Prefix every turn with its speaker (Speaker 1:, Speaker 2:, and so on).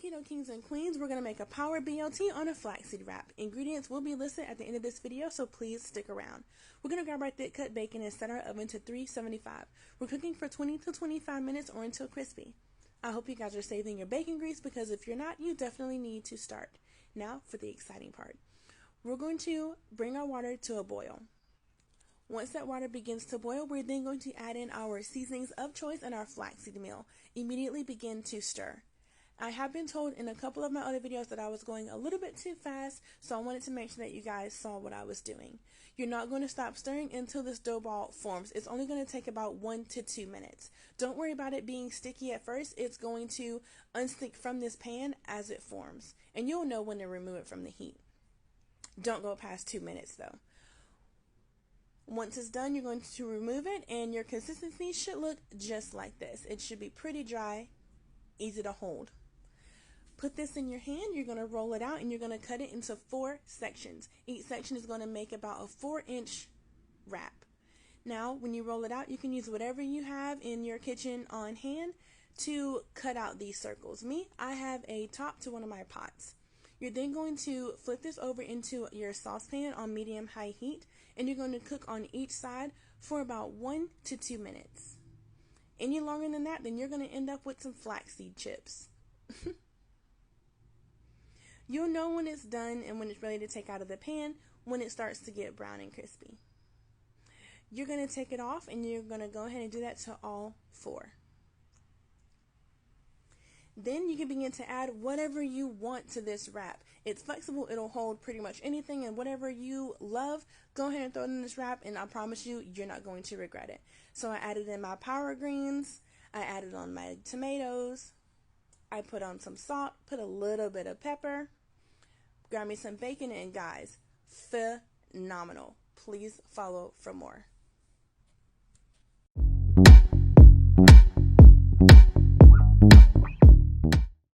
Speaker 1: Keto Kings and Queens, we're going to make a power BLT on a flaxseed wrap. Ingredients will be listed at the end of this video, so please stick around. We're going to grab our thick cut bacon and set our oven to 375. We're cooking for 20 to 25 minutes or until crispy. I hope you guys are saving your bacon grease, because if you're not, you definitely need to start. Now for the exciting part. We're going to bring our water to a boil. Once that water begins to boil, we're then going to add in our seasonings of choice and our flaxseed meal. Immediately begin to stir. I have been told in a couple of my other videos that I was going a little bit too fast, so I wanted to make sure that you guys saw what I was doing. You're not going to stop stirring until this dough ball forms. It's only going to take about 1 to 2 minutes. Don't worry about it being sticky at first. It's going to unstick from this pan as it forms, and you'll know when to remove it from the heat. Don't go past 2 minutes though. Once it's done, you're going to remove it, and your consistency should look just like this. It should be pretty dry, easy to hold. Put this in your hand, you're going to roll it out, and you're going to cut it into 4 sections. Each section is going to make about a 4-inch wrap. Now, when you roll it out, you can use whatever you have in your kitchen on hand to cut out these circles. I have a top to one of my pots. You're then going to flip this over into your saucepan on medium-high heat, and you're going to cook on each side for about 1 to 2 minutes. Any longer than that, then you're going to end up with some flaxseed chips. You'll know when it's done and when it's ready to take out of the pan when it starts to get brown and crispy. You're going to take it off, and you're going to go ahead and do that to all 4. Then you can begin to add whatever you want to this wrap. It's flexible, it'll hold pretty much anything, and whatever you love, go ahead and throw it in this wrap, and I promise you, you're not going to regret it. So I added in my power greens, I added on my tomatoes, I put on some salt, put a little bit of pepper, grab me some bacon, and guys, phenomenal. Please follow for more.